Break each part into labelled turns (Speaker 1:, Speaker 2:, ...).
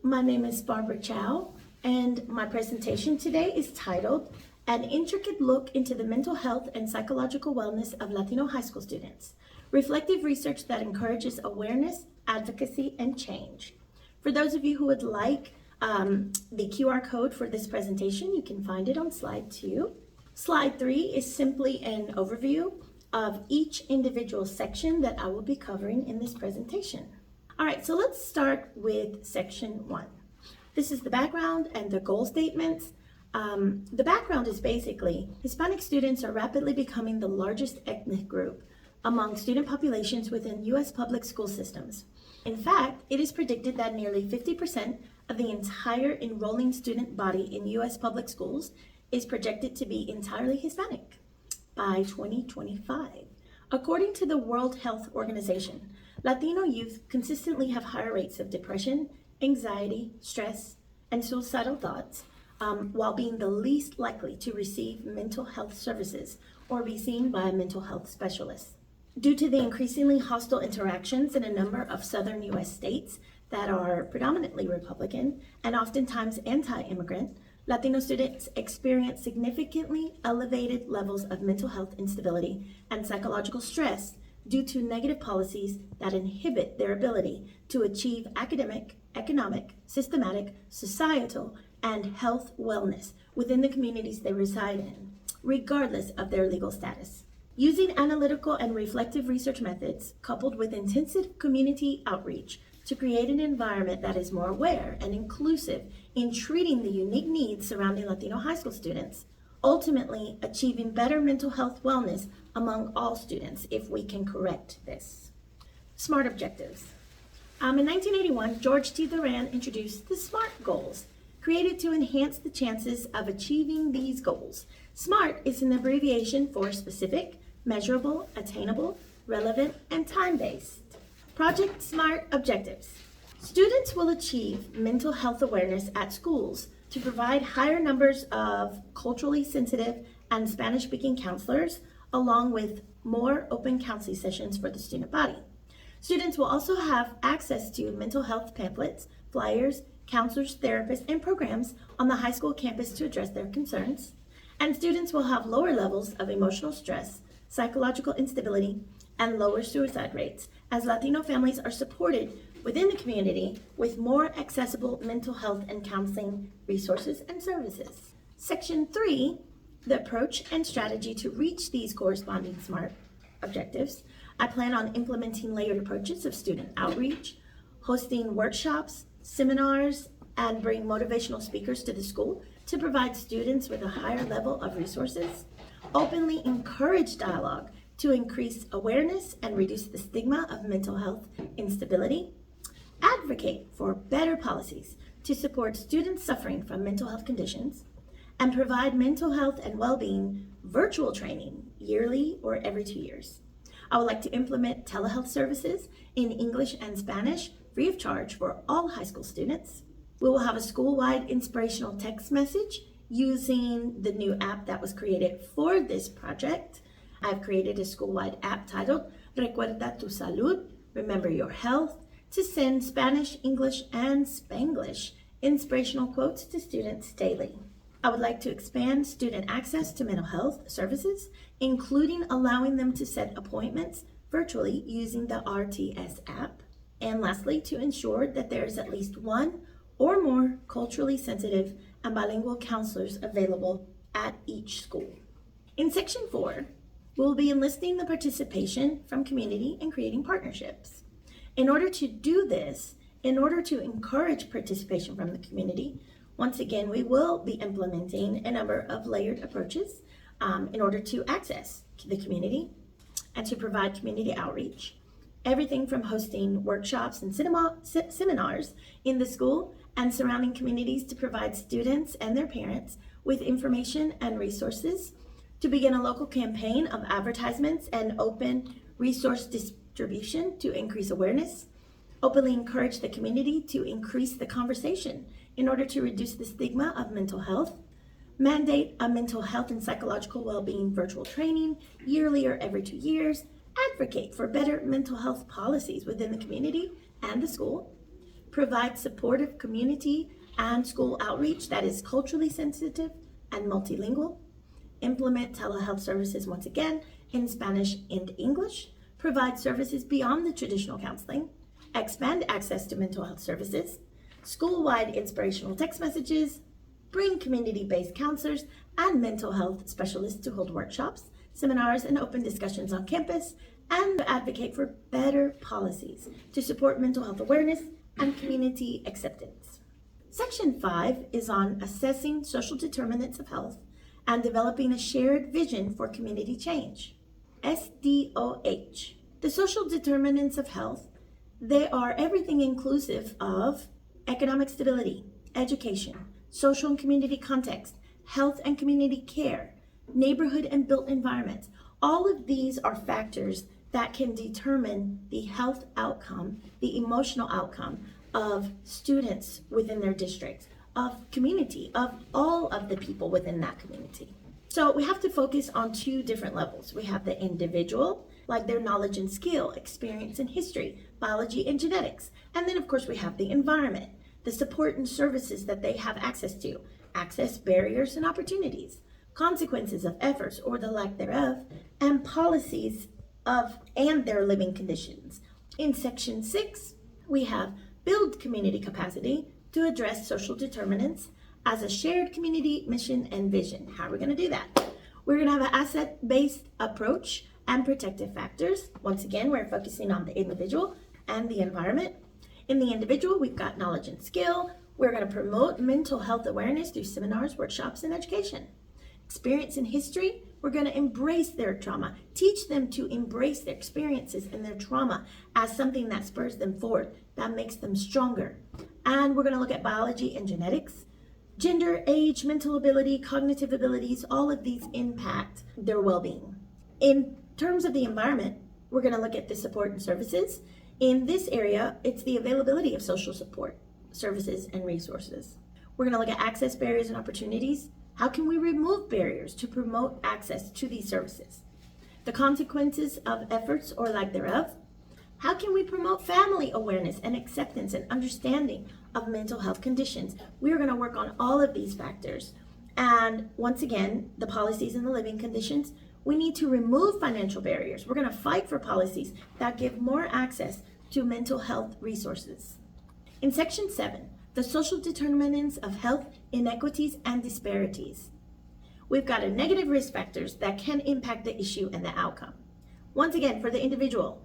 Speaker 1: my name is Barbara Chow, and my presentation today is titled An Intricate Look into the Mental Health and Psychological Wellness of Latino High School Students, Reflective Research that Encourages Awareness, Advocacy, and Change. For those of you who would like the QR code for this presentation, you can find it on slide 2. Slide 3 is simply an overview of each individual section that I will be covering in this presentation. All right, so let's start with section 1. This is the background and the goal statements. The background is basically Hispanic students are rapidly becoming the largest ethnic group among student populations within U.S. public school systems. In fact, it is predicted that nearly 50% of the entire enrolling student body in U.S. public schools is projected to be entirely Hispanic by 2025. According to the World Health Organization, Latino youth consistently have higher rates of depression, anxiety, stress, and suicidal thoughts, while being the least likely to receive mental health services or be seen by a mental health specialist. Due to the increasingly hostile interactions in a number of southern U.S. states that are predominantly Republican and oftentimes anti-immigrant, Latino students experience significantly elevated levels of mental health instability and psychological stress due to negative policies that inhibit their ability to achieve academic, economic, systematic, societal, and health wellness within the communities they reside in, regardless of their legal status. Using analytical and reflective research methods, coupled with intensive community outreach to create an environment that is more aware and inclusive in treating the unique needs surrounding Latino high school students, ultimately achieving better mental health wellness among all students if we can correct this. SMART objectives. In 1981, George T. Duran introduced the SMART goals, created to enhance the chances of achieving these goals. SMART is an abbreviation for specific, measurable, attainable, relevant, and time-based. Project SMART objectives. Students will achieve mental health awareness at schools to provide higher numbers of culturally sensitive and Spanish-speaking counselors, along with more open counseling sessions for the student body. Students will also have access to mental health pamphlets, flyers, counselors, therapists, and programs on the high school campus to address their concerns. And students will have lower levels of emotional stress, psychological instability, and lower suicide rates, as Latino families are supported within the community with more accessible mental health and counseling resources and services. Section 3, the approach and strategy to reach these corresponding SMART objectives. I plan on implementing layered approaches of student outreach, hosting workshops, seminars, and bring motivational speakers to the school to provide students with a higher level of resources, openly encourage dialogue to increase awareness and reduce the stigma of mental health instability, advocate for better policies to support students suffering from mental health conditions, and provide mental health and well-being virtual training yearly or every 2 years. I would like to implement telehealth services in English and Spanish free of charge for all high school students. We will have a school-wide inspirational text message using the new app that was created for this project. I've created a school-wide app titled Recuerda tu Salud, Remember Your Health, to send Spanish, English, and Spanglish inspirational quotes to students daily. I would like to expand student access to mental health services, including allowing them to set appointments virtually using the RTS app. And lastly, to ensure that there is at least one or more culturally sensitive and bilingual counselors available at each school. In section 4, we'll be enlisting the participation from community and creating partnerships. In order to do this, in order to encourage participation from the community, once again, we will be implementing a number of layered approaches in order to access the community and to provide community outreach. Everything from hosting workshops and seminars in the school and surrounding communities to provide students and their parents with information and resources, to begin a local campaign of advertisements and open resource distribution to increase awareness, openly encourage the community to increase the conversation in order to reduce the stigma of mental health, mandate a mental health and psychological well-being virtual training yearly or every 2 years, advocate for better mental health policies within the community and the school, provide supportive community and school outreach that is culturally sensitive and multilingual, implement telehealth services once again in Spanish and English, provide services beyond the traditional counseling, expand access to mental health services, school-wide inspirational text messages, bring community-based counselors and mental health specialists to hold workshops, seminars, and open discussions on campus, and advocate for better policies to support mental health awareness and community acceptance. Section 5 is on assessing social determinants of health and developing a shared vision for community change. SDOH. The social determinants of health, they are everything inclusive of economic stability, education, social and community context, health and community care, neighborhood and built environments. All of these are factors that can determine the health outcome, the emotional outcome of students within their districts, of community, of all of the people within that community. So we have to focus on two different levels. We have the individual, like their knowledge and skill, experience and history, biology and genetics. And then of course we have the environment, the support and services that they have access to, access barriers and opportunities, consequences of efforts or the lack thereof, and policies of and their living conditions. In section 6, we have build community capacity to address social determinants as a shared community mission and vision. How are we going to do that? We're going to have an asset-based approach and protective factors. Once again, we're focusing on the individual and the environment. In the individual, we've got knowledge and skill. We're going to promote mental health awareness through seminars, workshops, and education. Experience and history, we're going to embrace their trauma, teach them to embrace their experiences and their trauma as something that spurs them forward, that makes them stronger. And we're going to look at biology and genetics. Gender, age, mental ability, cognitive abilities, all of these impact their well-being. In terms of the environment, we're going to look at the support and services. In this area, it's the availability of social support, services, and resources. We're going to look at access barriers and opportunities. How can we remove barriers to promote access to these services? The consequences of efforts or lack thereof. How can we promote family awareness and acceptance and understanding of mental health conditions? We're going to work on all of these factors. And once again, the policies and the living conditions, we need to remove financial barriers. We're going to fight for policies that give more access to mental health resources. In section 7, the social determinants of health inequities and disparities. We've got a negative risk factors that can impact the issue and the outcome. Once again, for the individual,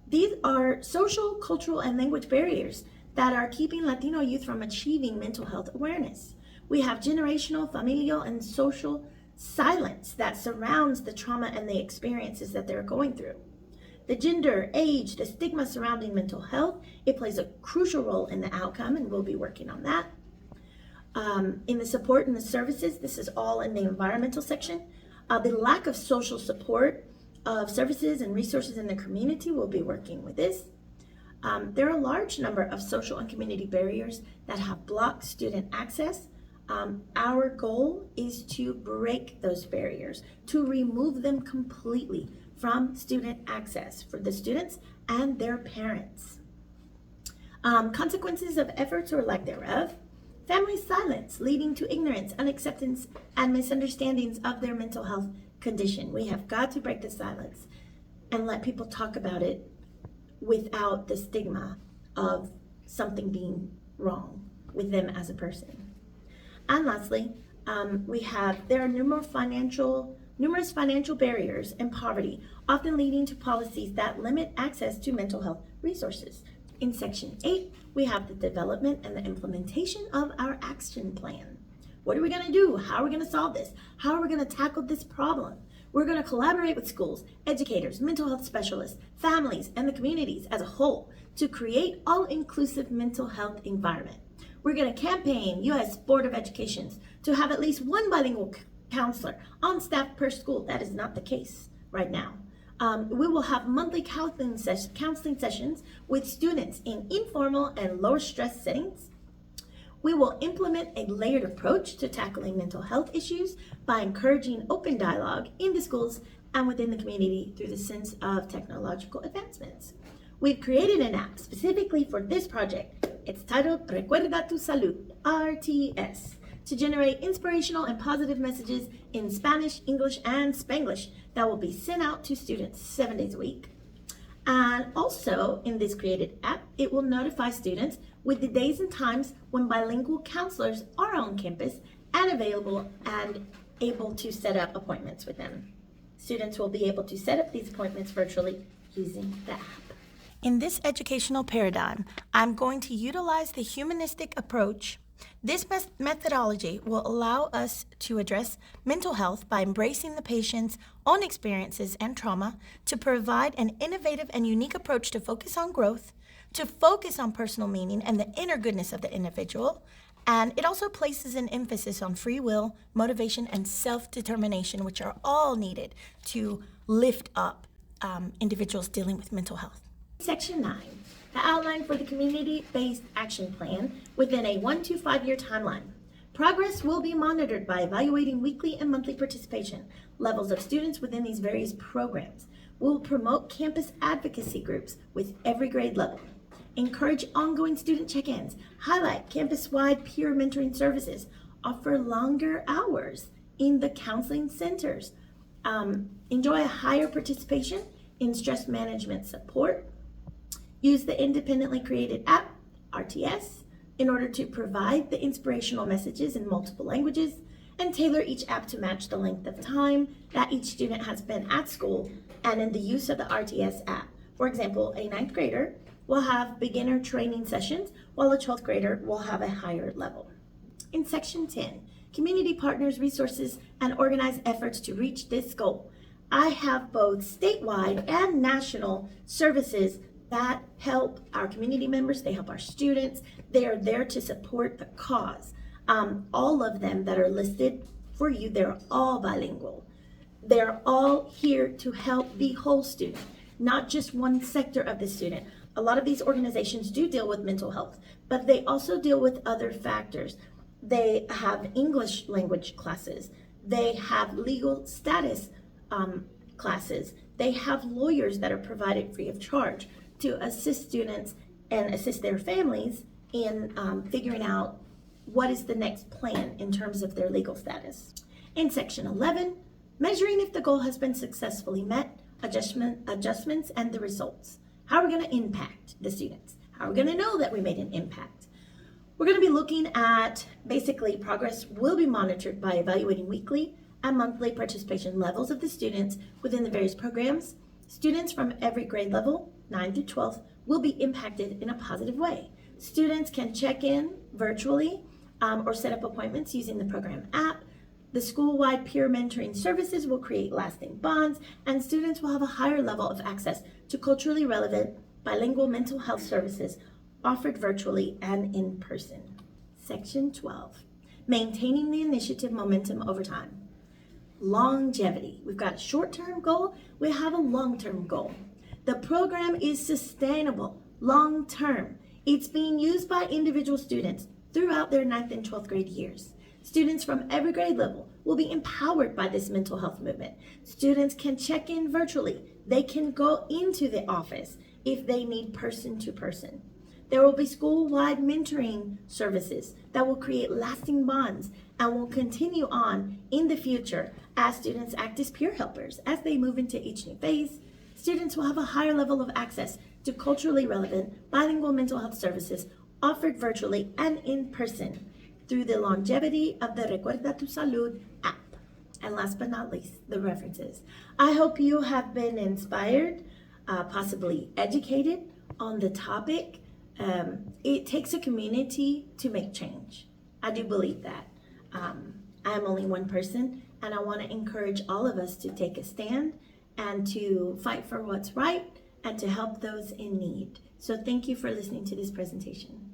Speaker 1: these are social, cultural, and language barriers that are keeping Latino youth from achieving mental health awareness. We have generational, familial, and social silence that surrounds the trauma and the experiences that they're going through. The gender, age, the stigma surrounding mental health, it plays a crucial role in the outcome, and we'll be working on that. In the support and the services, this is all in the environmental section. The lack of social support of services and resources in the community, we'll be working with this. There are a large number of social and community barriers that have blocked student access. Our goal is to break those barriers, to remove them completely from student access for the students and their parents. Consequences of efforts or lack thereof. Family silence leading to ignorance, unacceptance, and misunderstandings of their mental health condition. We have got to break the silence and let people talk about it without the stigma of something being wrong with them as a person. And lastly, there are numerous financial barriers and poverty, often leading to policies that limit access to mental health resources. In section 8, we have the development and the implementation of our action plan. What are we going to do? How are we going to solve this? How are we going to tackle this problem? We're going to collaborate with schools, educators, mental health specialists, families, and the communities as a whole to create all-inclusive mental health environment. We're going to campaign U.S. Board of Education to have at least one bilingual counselor on staff per school. That is not the case right now. We will have monthly counseling sessions with students in informal and lower stress settings. We will implement a layered approach to tackling mental health issues by encouraging open dialogue in the schools and within the community through the sense of technological advancements. We've created an app specifically for this project. It's titled Recuerda tu Salud, RTS, to generate inspirational and positive messages in Spanish, English, and Spanglish that will be sent out to students 7 days a week. And also, in this created app, it will notify students with the days and times when bilingual counselors are on campus and available and able to set up appointments with them. Students will be able to set up these appointments virtually using the app. In this educational paradigm, I'm going to utilize the humanistic approach. This methodology will allow us to address mental health by embracing the patient's own experiences and trauma, to provide an innovative and unique approach to focus on growth, to focus on personal meaning and the inner goodness of the individual, and it also places an emphasis on free will, motivation, and self-determination, which are all needed to lift up individuals dealing with mental health. Section 9, the outline for the community-based action plan within a 1 to 5 year timeline. Progress will be monitored by evaluating weekly and monthly participation levels of students within these various programs. We'll promote campus advocacy groups with every grade level. Encourage ongoing student check-ins, highlight campus-wide peer mentoring services, offer longer hours in the counseling centers, enjoy a higher participation in stress management support, use the independently created app, RTS, in order to provide the inspirational messages in multiple languages, and tailor each app to match the length of time that each student has been at school and in the use of the RTS app. For example, a 9th grader will have beginner training sessions, while a 12th grader will have a higher level. In Section 10, community partners, resources, and organized efforts to reach this goal. I have both statewide and national services that help our community members, they help our students, they are there to support the cause. All of them that are listed for you, they're all bilingual. They're all here to help the whole student, not just one sector of the student. A lot of these organizations do deal with mental health, but they also deal with other factors. They have English language classes, they have legal status classes, they have lawyers that are provided free of charge to assist students and assist their families in figuring out what is the next plan in terms of their legal status. In Section 11, measuring if the goal has been successfully met, adjustments and the results. How are we going to impact the students? How are we going to know that we made an impact? We're going to be looking at basically progress will be monitored by evaluating weekly and monthly participation levels of the students within the various programs. Students from every grade level, 9 to 12, will be impacted in a positive way. Students can check in virtually or set up appointments using the program app. The school-wide peer mentoring services will create lasting bonds, and students will have a higher level of access to culturally relevant bilingual mental health services offered virtually and in person. Section 12, maintaining the initiative momentum over time. Longevity. We've got a short-term goal, we have a long-term goal. The program is sustainable, long-term. It's being used by individual students throughout their 9th and 12th grade years. Students from every grade level will be empowered by this mental health movement. Students can check in virtually. They can go into the office if they need person-to-person. There will be school-wide mentoring services that will create lasting bonds and will continue on in the future as students act as peer helpers. As they move into each new phase, students will have a higher level of access to culturally relevant bilingual mental health services offered virtually and in person through the longevity of the Recuerda tu Salud app. And last but not least, the references. I hope you have been inspired, possibly educated on the topic. It takes a community to make change. I do believe that. I am only one person, and I want to encourage all of us to take a stand and to fight for what's right and to help those in need. So thank you for listening to this presentation.